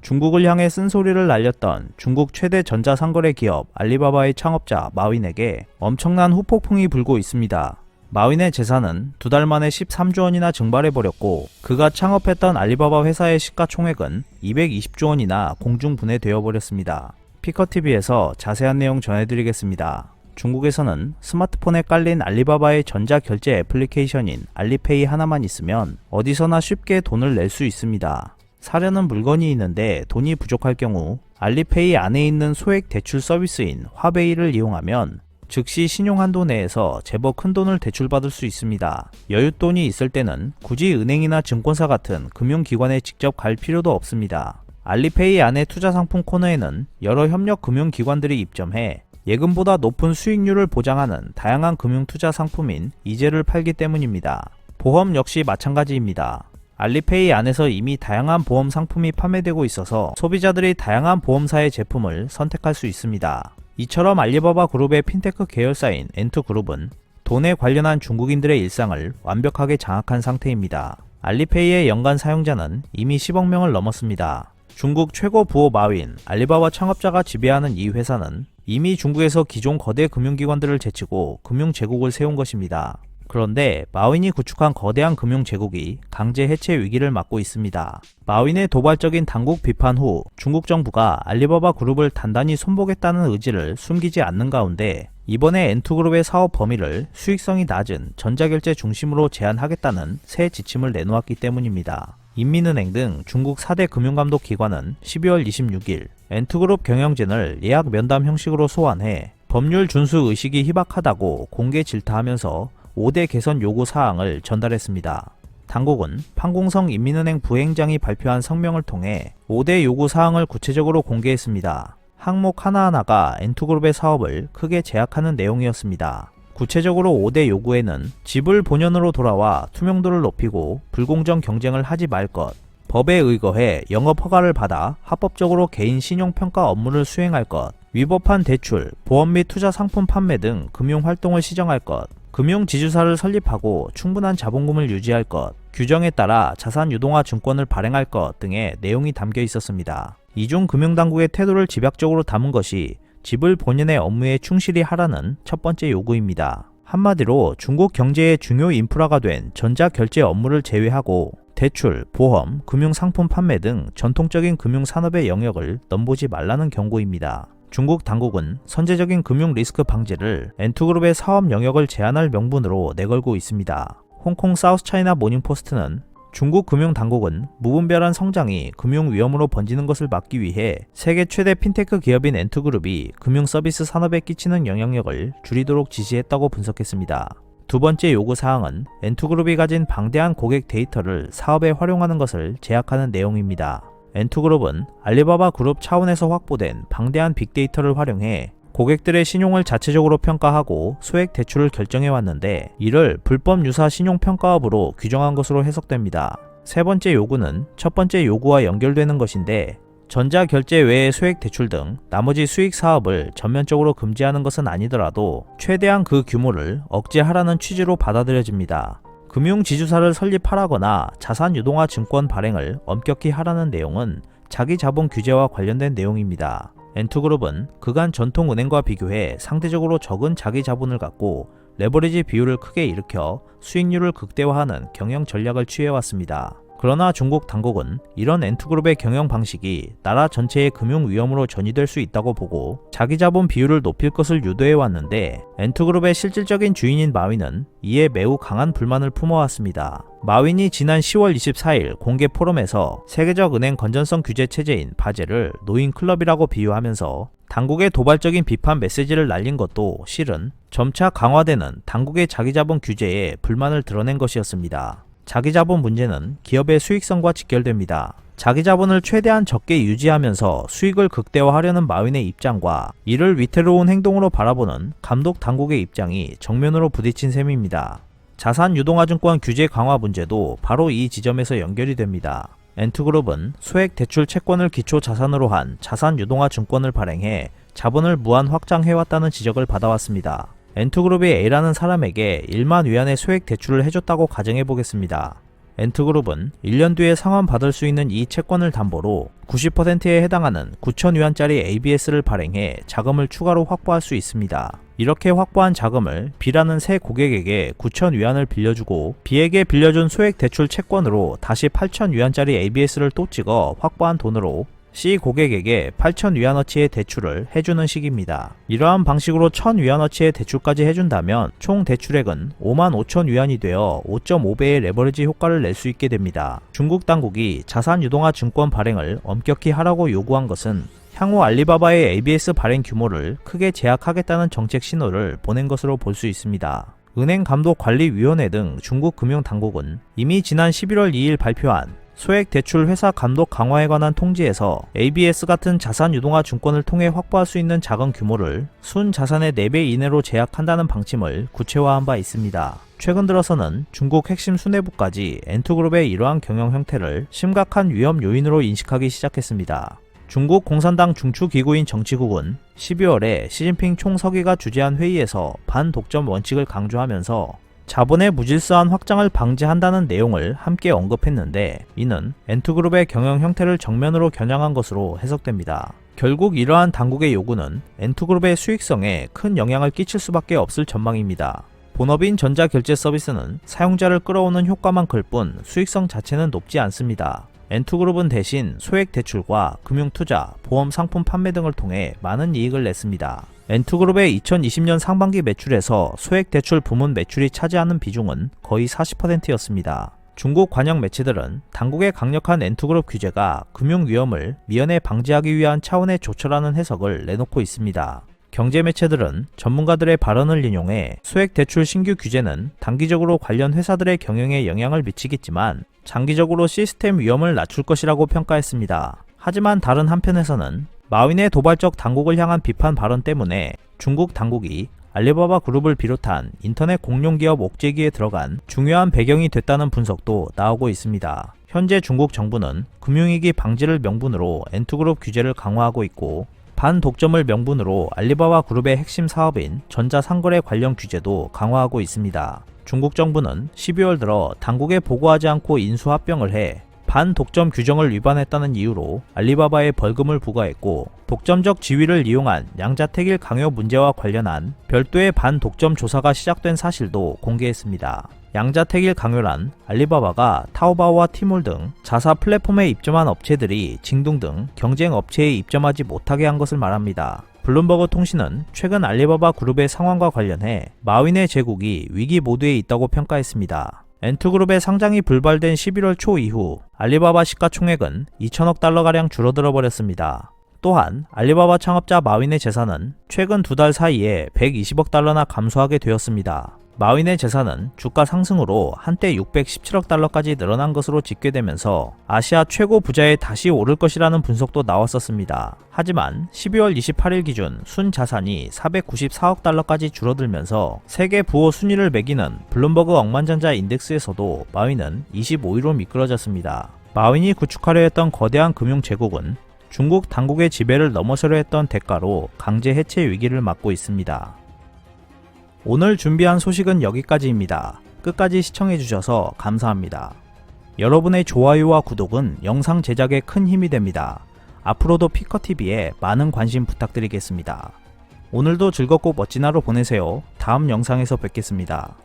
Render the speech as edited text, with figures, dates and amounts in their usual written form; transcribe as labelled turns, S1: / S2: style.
S1: 중국을 향해 쓴소리를 날렸던 중국 최대 전자상거래 기업 알리바바의 창업자 마윈에게 엄청난 후폭풍이 불고 있습니다. 마윈의 재산은 두 달 만에 13조 원이나 증발해버렸고 그가 창업했던 알리바바 회사의 시가총액은 220조 원이나 공중분해되어 버렸습니다. 피커TV에서 자세한 내용 전해드리겠습니다. 중국에서는 스마트폰에 깔린 알리바바의 전자결제 애플리케이션인 알리페이 하나만 있으면 어디서나 쉽게 돈을 낼 수 있습니다. 사려는 물건이 있는데 돈이 부족할 경우 알리페이 안에 있는 소액 대출 서비스인 화베이를 이용하면 즉시 신용한도 내에서 제법 큰 돈을 대출받을 수 있습니다. 여윳돈이 있을 때는 굳이 은행이나 증권사 같은 금융기관에 직접 갈 필요도 없습니다. 알리페이 안의 투자상품 코너에는 여러 협력 금융기관들이 입점해 예금보다 높은 수익률을 보장하는 다양한 금융투자 상품인 이제를 팔기 때문입니다. 보험 역시 마찬가지입니다. 알리페이 안에서 이미 다양한 보험 상품이 판매되고 있어서 소비자들이 다양한 보험사의 제품을 선택할 수 있습니다. 이처럼 알리바바 그룹의 핀테크 계열사인 엔투그룹은 돈에 관련한 중국인들의 일상을 완벽하게 장악한 상태입니다. 알리페이의 연간 사용자는 이미 10억 명을 넘었습니다. 중국 최고 부호 마윈, 알리바바 창업자가 지배하는 이 회사는 이미 중국에서 기존 거대 금융기관들을 제치고 금융제국을 세운 것입니다. 그런데 마윈이 구축한 거대한 금융제국이 강제 해체 위기를 맞고 있습니다. 마윈의 도발적인 당국 비판 후 중국 정부가 알리바바 그룹을 단단히 손보겠다는 의지를 숨기지 않는 가운데 이번에 엔투그룹의 사업 범위를 수익성이 낮은 전자결제 중심으로 제한하겠다는 새 지침을 내놓았기 때문입니다. 인민은행 등 중국 4대 금융감독 기관은 12월 26일 엔투그룹 경영진을 예약 면담 형식으로 소환해 법률 준수 의식이 희박하다고 공개 질타하면서 5대 개선 요구 사항을 전달했습니다. 당국은 판공성 인민은행 부행장이 발표한 성명을 통해 5대 요구 사항을 구체적으로 공개했습니다. 항목 하나하나가 엔투그룹의 사업을 크게 제약하는 내용이었습니다. 구체적으로 5대 요구에는 지불 본연으로 돌아와 투명도를 높이고 불공정 경쟁을 하지 말 것, 법에 의거해 영업 허가를 받아 합법적으로 개인 신용평가 업무를 수행할 것, 위법한 대출, 보험 및 투자 상품 판매 등 금융활동을 시정할 것, 금융지주사를 설립하고 충분한 자본금을 유지할 것, 규정에 따라 자산 유동화 증권을 발행할 것 등의 내용이 담겨 있었습니다. 이중 금융당국의 태도를 집약적으로 담은 것이 지불 본연의 업무에 충실히 하라는 첫 번째 요구입니다. 한마디로 중국 경제의 중요 인프라가 된 전자결제 업무를 제외하고 대출, 보험, 금융상품 판매 등 전통적인 금융산업의 영역을 넘보지 말라는 경고입니다. 중국 당국은 선제적인 금융 리스크 방지를 엔투그룹의 사업 영역을 제한할 명분으로 내걸고 있습니다. 홍콩 사우스차이나 모닝포스트는 중국 금융당국은 무분별한 성장이 금융 위험으로 번지는 것을 막기 위해 세계 최대 핀테크 기업인 엔투그룹이 금융서비스 산업에 끼치는 영향력을 줄이도록 지시했다고 분석했습니다. 두 번째 요구사항은 엔투그룹이 가진 방대한 고객 데이터를 사업에 활용하는 것을 제약하는 내용입니다. 엔투그룹은 알리바바 그룹 차원에서 확보된 방대한 빅데이터를 활용해 고객들의 신용을 자체적으로 평가하고 소액 대출을 결정해왔는데 이를 불법 유사 신용평가업으로 규정한 것으로 해석됩니다. 세 번째 요구는 첫 번째 요구와 연결되는 것인데 전자결제 외의 소액 대출 등 나머지 수익 사업을 전면적으로 금지하는 것은 아니더라도 최대한 그 규모를 억제하라는 취지로 받아들여집니다. 금융지주사를 설립하라거나 자산유동화 증권 발행을 엄격히 하라는 내용은 자기자본 규제와 관련된 내용입니다. 엔투그룹은 그간 전통은행과 비교해 상대적으로 적은 자기자본을 갖고 레버리지 비율을 크게 일으켜 수익률을 극대화하는 경영 전략을 취해왔습니다. 그러나 중국 당국은 이런 엔투그룹의 경영 방식이 나라 전체의 금융 위험으로 전이될 수 있다고 보고 자기자본 비율을 높일 것을 유도해왔는데 엔투그룹의 실질적인 주인인 마윈은 이에 매우 강한 불만을 품어왔습니다. 마윈이 지난 10월 24일 공개 포럼에서 세계적 은행 건전성 규제 체제인 바젤을 노인 클럽이라고 비유하면서 당국의 도발적인 비판 메시지를 날린 것도 실은 점차 강화되는 당국의 자기자본 규제에 불만을 드러낸 것이었습니다. 자기자본 문제는 기업의 수익성과 직결됩니다. 자기자본을 최대한 적게 유지하면서 수익을 극대화하려는 마윈의 입장과 이를 위태로운 행동으로 바라보는 감독 당국의 입장이 정면으로 부딪힌 셈입니다. 자산유동화증권 규제 강화 문제도 바로 이 지점에서 연결이 됩니다. 엔투그룹은 소액 대출 채권을 기초 자산으로 한 자산유동화 증권을 발행해 자본을 무한 확장해왔다는 지적을 받아왔습니다. 엔투그룹이 A라는 사람에게 1만 위안의 소액 대출을 해줬다고 가정해보겠습니다. 엔트그룹은 1년 뒤에 상환받을 수 있는 이 채권을 담보로 90%에 해당하는 9,000위안짜리 ABS를 발행해 자금을 추가로 확보할 수 있습니다. 이렇게 확보한 자금을 B라는 새 고객에게 9,000위안을 빌려주고 B에게 빌려준 소액 대출 채권으로 다시 8,000위안짜리 ABS를 또 찍어 확보한 돈으로 C 고객에게 8,000위안어치의 대출을 해주는 식입니다. 이러한 방식으로 1,000위안어치의 대출까지 해준다면 총 대출액은 55,000위안이 되어 5.5배의 레버리지 효과를 낼 수 있게 됩니다. 중국 당국이 자산유동화 증권 발행을 엄격히 하라고 요구한 것은 향후 알리바바의 ABS 발행 규모를 크게 제약하겠다는 정책 신호를 보낸 것으로 볼 수 있습니다. 은행감독관리위원회 등 중국 금융당국은 이미 지난 11월 2일 발표한 소액 대출 회사 감독 강화에 관한 통지에서 ABS 같은 자산유동화 증권을 통해 확보할 수 있는 자금 규모를 순 자산의 4배 이내로 제약한다는 방침을 구체화한 바 있습니다. 최근 들어서는 중국 핵심 수뇌부까지 엔투그룹의 이러한 경영 형태를 심각한 위험 요인으로 인식하기 시작했습니다. 중국 공산당 중추기구인 정치국은 12월에 시진핑 총서기가 주재한 회의에서 반독점 원칙을 강조하면서 자본의 무질서한 확장을 방지한다는 내용을 함께 언급했는데 이는 엔투그룹의 경영 형태를 정면으로 겨냥한 것으로 해석됩니다. 결국 이러한 당국의 요구는 엔투그룹의 수익성에 큰 영향을 끼칠 수밖에 없을 전망입니다. 본업인 전자결제 서비스는 사용자를 끌어오는 효과만 클 뿐 수익성 자체는 높지 않습니다. 엔투그룹은 대신 소액 대출과 금융투자, 보험 상품 판매 등을 통해 많은 이익을 냈습니다. 엔투그룹의 2020년 상반기 매출에서 소액 대출 부문 매출이 차지하는 비중은 거의 40%였습니다. 중국 관영 매체들은 당국의 강력한 엔투그룹 규제가 금융 위험을 미연에 방지하기 위한 차원의 조처라는 해석을 내놓고 있습니다. 경제 매체들은 전문가들의 발언을 인용해 소액 대출 신규 규제는 단기적으로 관련 회사들의 경영에 영향을 미치겠지만 장기적으로 시스템 위험을 낮출 것이라고 평가했습니다. 하지만 다른 한편에서는 마윈의 도발적 당국을 향한 비판 발언 때문에 중국 당국이 알리바바 그룹을 비롯한 인터넷 공룡기업 옥죄기에 들어간 중요한 배경이 됐다는 분석도 나오고 있습니다. 현재 중국 정부는 금융위기 방지를 명분으로 엔투그룹 규제를 강화하고 있고 반독점을 명분으로 알리바바 그룹의 핵심 사업인 전자상거래 관련 규제도 강화하고 있습니다. 중국 정부는 12월 들어 당국에 보고하지 않고 인수합병을 해 반독점 규정을 위반했다는 이유로 알리바바에 벌금을 부과했고 독점적 지위를 이용한 양자택일 강요 문제와 관련한 별도의 반독점 조사가 시작된 사실도 공개했습니다. 양자택일 강요란 알리바바가 타오바오와 티몰 등 자사 플랫폼에 입점한 업체들이 징동 등 경쟁 업체에 입점하지 못하게 한 것을 말합니다. 블룸버그 통신은 최근 알리바바 그룹의 상황과 관련해 마윈의 제국이 위기 모드에 있다고 평가했습니다. 엔투그룹의 상장이 불발된 11월 초 이후 알리바바 시가총액은 2천억 달러가량 줄어들어 버렸습니다. 또한 알리바바 창업자 마윈의 재산은 최근 2달 사이에 120억 달러나 감소하게 되었습니다. 마윈의 재산은 주가 상승으로 한때 617억 달러까지 늘어난 것으로 집계되면서 아시아 최고 부자에 다시 오를 것이라는 분석도 나왔었습니다. 하지만 12월 28일 기준 순 자산이 494억 달러까지 줄어들면서 세계 부호 순위를 매기는 블룸버그 억만장자 인덱스에서도 마윈은 25위로 미끄러졌습니다. 마윈이 구축하려 했던 거대한 금융 제국은 중국 당국의 지배를 넘어서려 했던 대가로 강제 해체 위기를 맞고 있습니다. 오늘 준비한 소식은 여기까지입니다. 끝까지 시청해주셔서 감사합니다. 여러분의 좋아요와 구독은 영상 제작에 큰 힘이 됩니다. 앞으로도 피커TV에 많은 관심 부탁드리겠습니다. 오늘도 즐겁고 멋진 하루 보내세요. 다음 영상에서 뵙겠습니다.